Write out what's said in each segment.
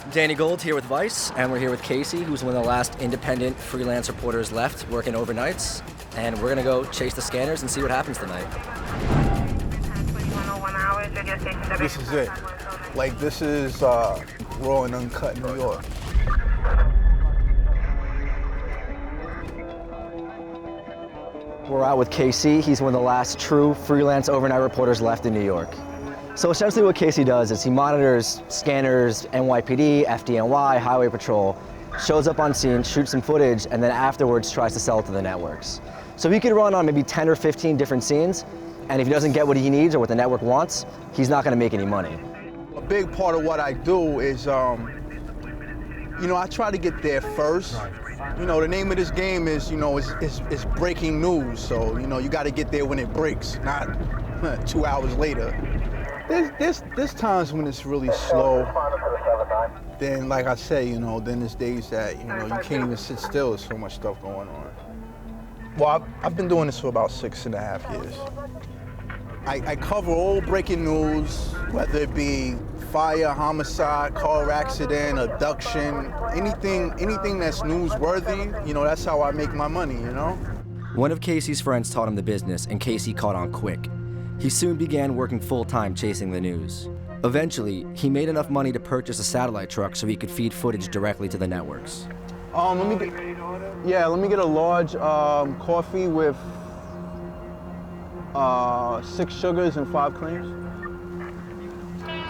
Danny Gold here with Vice, and we're here with Casey, who's one of the last independent freelance reporters left working overnights. And we're gonna go chase the scanners and see what happens tonight. This is it. Like, this is raw and uncut New York. We're out with Casey. He's one of the last true freelance overnight reporters left in New York. So essentially what Casey does is he monitors scanners, NYPD, FDNY, Highway Patrol, shows up on scene, shoots some footage, and then afterwards tries to sell it to the networks. So he could run on maybe 10 or 15 different scenes, and if he doesn't get what he needs or what the network wants, he's not gonna make any money. A big part of what I do is, I try to get there first. You know, the name of this game is, it's breaking news. So, you gotta get there when it breaks, not 2 hours later. There's times when it's really slow. Then, like I say, then there's days that, you can't even sit still. There's so much stuff going on. Well, I've been doing this for about 6.5 years. I cover all breaking news, whether it be fire, homicide, car accident, abduction, anything that's newsworthy, that's how I make my money, One of Casey's friends taught him the business, and Casey caught on quick. He soon began working full-time chasing the news. Eventually, he made enough money to purchase a satellite truck so he could feed footage directly to the networks. Let me get a large coffee with 6 sugars and 5 creams.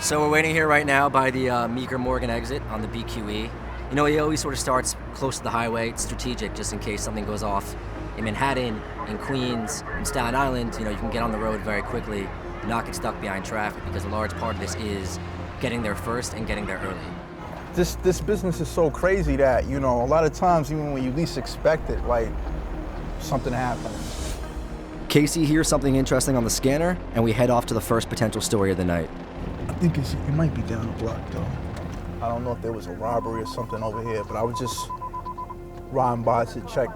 So we're waiting here right now by the Meeker Morgan exit on the BQE. He always sort of starts close to the highway. It's strategic just in case something goes off in Manhattan, in Queens, in Staten Island. You can get on the road very quickly, not get stuck behind traffic, because a large part of this is getting there first and getting there early. This business is so crazy that, a lot of times, even when you least expect it, like, something happens. Casey hears something interesting on the scanner, and we head off to the first potential story of the night. I think it might be down the block, though. I don't know if there was a robbery or something over here, but I was just riding by to check.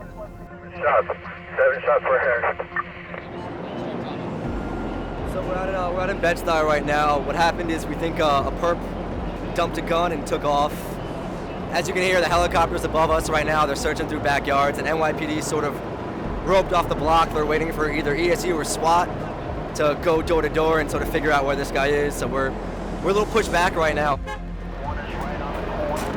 7 shots per hair. So we're out in bed-stuy right now. What happened is we think a perp dumped a gun and took off. As you can hear, the helicopter's above us right now. They're searching through backyards, and NYPD sort of roped off the block. They're waiting for either ESU or SWAT to go door to door and sort of figure out where this guy is. So we're a little pushed back right now.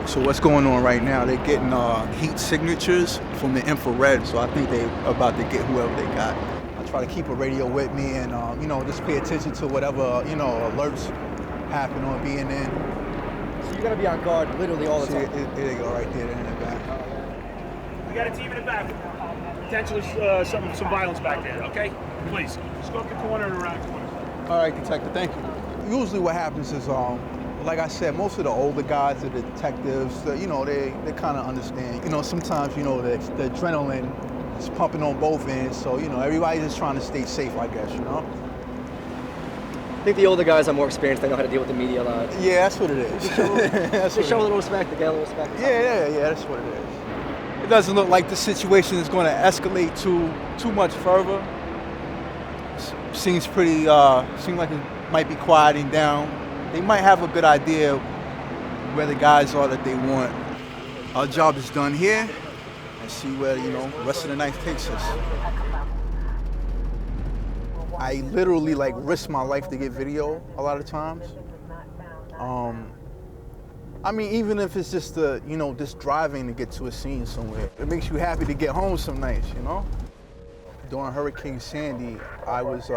So what's going on right now? They're getting heat signatures from the infrared, so I think they're about to get whoever they got. I try to keep a radio with me and, just pay attention to whatever, alerts happen on being in. So you gotta be on guard literally all the time. There they go, right there in the back. We got a team in the back. Potentially some violence back there, okay? Please, just go up the corner and around the corner. All right, detective, thank you. Usually what happens is, like I said, most of the older guys, the detectives, they kind of understand. Sometimes, the adrenaline is pumping on both ends, so, everybody's just trying to stay safe, I guess, I think the older guys are more experienced. They know how to deal with the media a lot. Yeah, that's what it is. They show a little respect, they get a little respect. Yeah, that's what it is. It doesn't look like the situation is going to escalate too much further. Seems like it might be quieting down. They might have a good idea where the guys are that they want. Our job is done here, and see where, the rest of the night takes us. I literally, risk my life to get video a lot of times. Even if it's just just driving to get to a scene somewhere. It makes you happy to get home some nights, During Hurricane Sandy, I went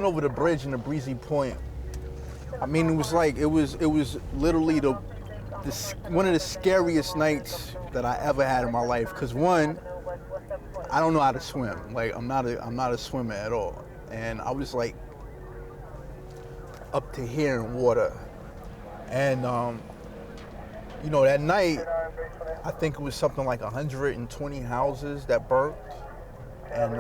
over the bridge in the Breezy Point. It was literally one of the scariest nights that I ever had in my life. Cause one, I don't know how to swim. I'm not a swimmer at all. And I was up to here in water. And that night, I think it was something like 120 houses that burnt. And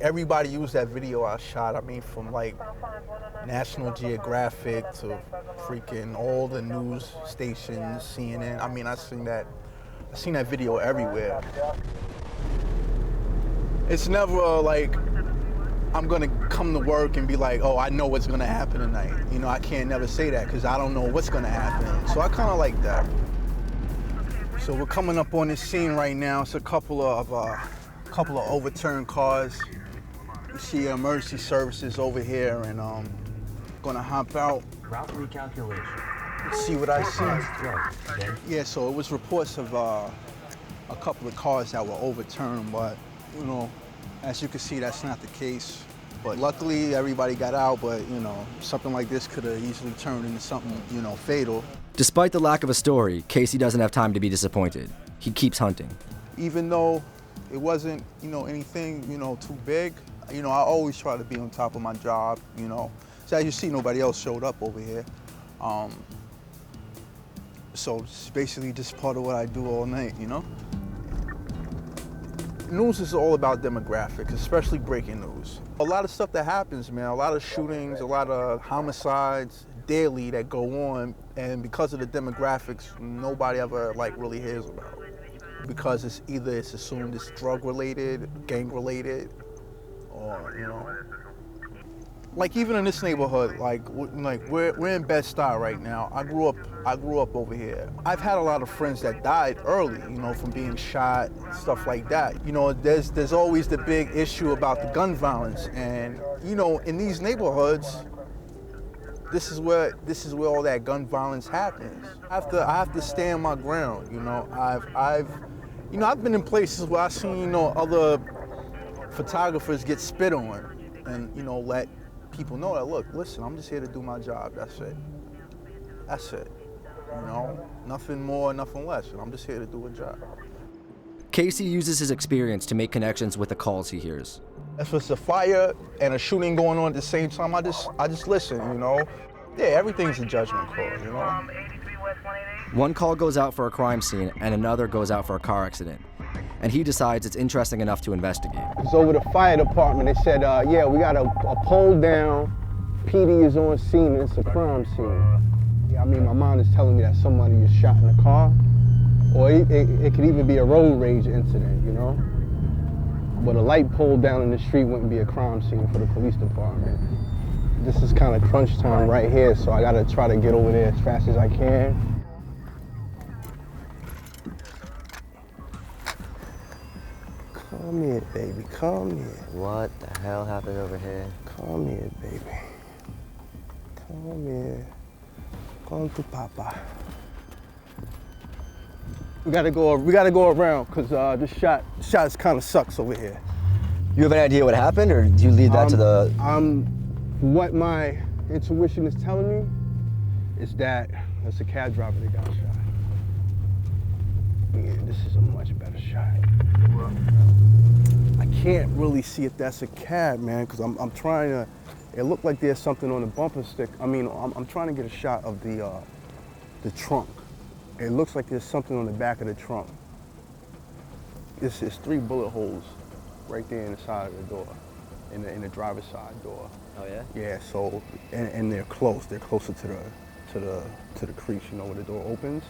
everybody used that video I shot. From National Geographic to freaking all the news stations, CNN. I seen that video everywhere. It's never I'm gonna come to work and be like, oh, I know what's gonna happen tonight. You know, I can't never say that because I don't know what's gonna happen. So I kind of like that. So we're coming up on this scene right now. It's a couple of overturned cars. You see emergency services over here, and gonna hop out. Route recalculation. See what I see. Yeah, so it was reports of a couple of cars that were overturned, but you know, as you can see, that's not the case. But luckily, everybody got out, but you know, something like this could have easily turned into something, you know, fatal. Despite the lack of a story, Casey doesn't have time to be disappointed. He keeps hunting. Even though it wasn't, you know, anything, you know, too big, you know, I always try to be on top of my job, you know. So as you see, nobody else showed up over here. So it's basically just part of what I do all night, you know? News is all about demographics, especially breaking news. A lot of stuff that happens, man, a lot of shootings, a lot of homicides daily that go on, and because of the demographics, nobody ever like really hears about it. Because it's either it's assumed it's drug related, gang related, or you know. Like even in this neighborhood, like we're in Bed-Stuy right now. I grew up over here. I've had a lot of friends that died early, you know, from being shot, stuff like that. You know, there's always the big issue about the gun violence, and you know, in these neighborhoods, this is where all that gun violence happens. I have to stand my ground. You know, I've been in places where I've seen, you know, other photographers get spit on, and you know, let people know that, look, listen, I'm just here to do my job, that's it. That's it, you know? Nothing more, nothing less, and I'm just here to do a job. Casey uses his experience to make connections with the calls he hears. If it's a fire and a shooting going on at the same time, I just listen, you know? Yeah, everything's a judgment call, you know? One call goes out for a crime scene and another goes out for a car accident. And he decides it's interesting enough to investigate. It's over the fire department. They said, yeah, we got a pole down. PD is on scene. It's a crime scene. Yeah, I mean, my mind is telling me that somebody is shot in the car, or it could even be a road rage incident, you know? But a light pole down in the street wouldn't be a crime scene for the police department. This is kind of crunch time right here, so I gotta try to get over there as fast as I can. Come here, baby, come here. What the hell happened over here? Come here, baby. Come here. Come to Papa. We gotta go around, cause this shot kind of sucks over here. You have an idea what happened, or do you lead that to the... What my intuition is telling me is that it's a cab driver that got shot. Yeah, this is a much better shot. I can't really see if that's a cab, man, because I'm trying to, it looked like there's something on the bumper stick. I mean, I'm trying to get a shot of the trunk. It looks like there's something on the back of the trunk. It's 3 bullet holes right there in the side of the door, in the driver's side door. Oh yeah? Yeah, so, and they're close. They're closer to the crease, you know, where the door opens.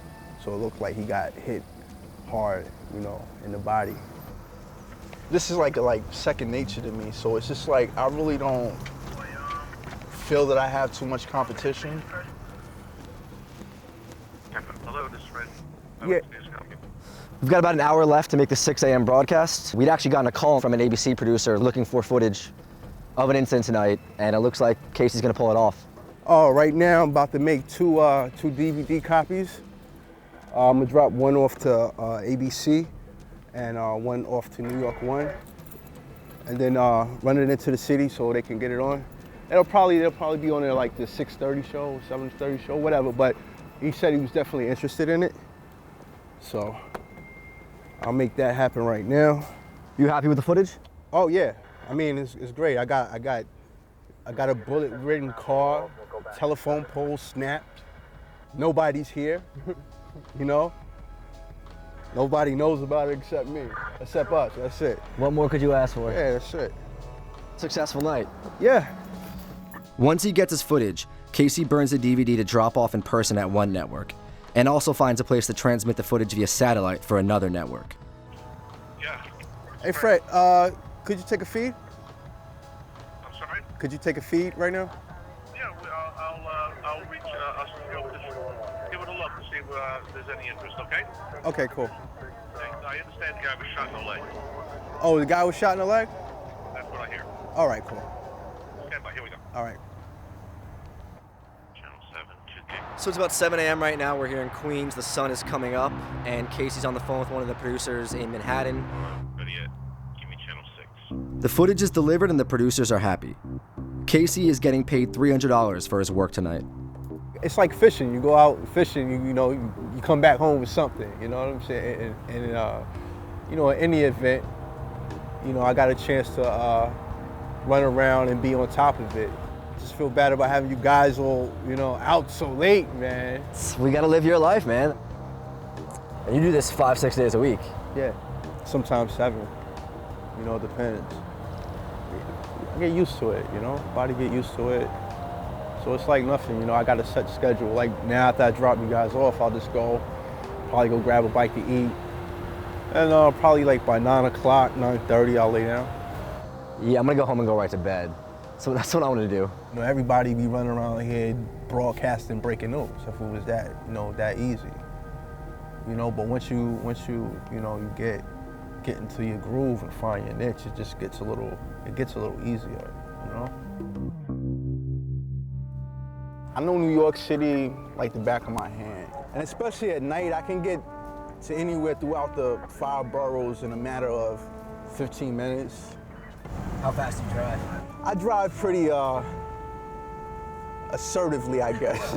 So it looked like he got hit hard, you know, in the body. This is like second nature to me, so it's just like I really don't feel that I have too much competition. Hello, this is Fred. Yeah. We've got about an hour left to make the 6 a.m. broadcast. We'd actually gotten a call from an ABC producer looking for footage of an incident tonight, and it looks like Casey's gonna pull it off. Oh, right now I'm about to make two DVD copies. I'm gonna drop one off to ABC and one off to New York 1, and then run it into the city so they can get it on. They'll probably be on there like the 6:30 show, 7:30 show, whatever. But he said he was definitely interested in it, so I'll make that happen right now. You happy with the footage? Oh yeah, I mean it's great. I got a bullet-ridden car, telephone pole snapped. Nobody's here, you know. Nobody knows about it except me, except us. That's it. What more could you ask for? Yeah, that's it. Successful night. Yeah. Once he gets his footage, Casey burns the DVD to drop off in person at one network, and also finds a place to transmit the footage via satellite for another network. Yeah. Hey Fred, could you take a feed? Could you take a feed right now? Yeah, I'll reach. I'll give it a look to see if there's any interest. Okay. Okay, cool. Thanks. I understand the guy was shot in the leg. Oh, the guy was shot in the leg? That's what I hear. All right, cool. Stand by. Here we go. All right. Channel 7, 2K. So it's about 7 a.m. right now. We're here in Queens. The sun is coming up, and Casey's on the phone with one of the producers in Manhattan. Ready yet? Give me channel 6. The footage is delivered, and the producers are happy. Casey is getting paid $300 for his work tonight. It's like fishing. You go out fishing, you come back home with something, you know what I'm saying? And in any event, I got a chance to run around and be on top of it. Just feel bad about having you guys all, out so late, man. We gotta live your life, man. And you do this 5-6 days a week. Yeah, sometimes 7, it depends. I get used to it, body get used to it. So it's like nothing, I got a set schedule. Like now after I drop you guys off, I'll just probably go grab a bite to eat. And probably like by 9 o'clock, 9:30, I'll lay down. Yeah, I'm gonna go home and go right to bed. So that's what I want to do. Everybody be running around here broadcasting breaking news if it was that, that easy. But once you get into your groove and find your niche, it just gets a little easier, I know New York City like the back of my hand. And especially at night, I can get to anywhere throughout the 5 boroughs in a matter of 15 minutes. How fast do you drive? I drive pretty assertively, I guess.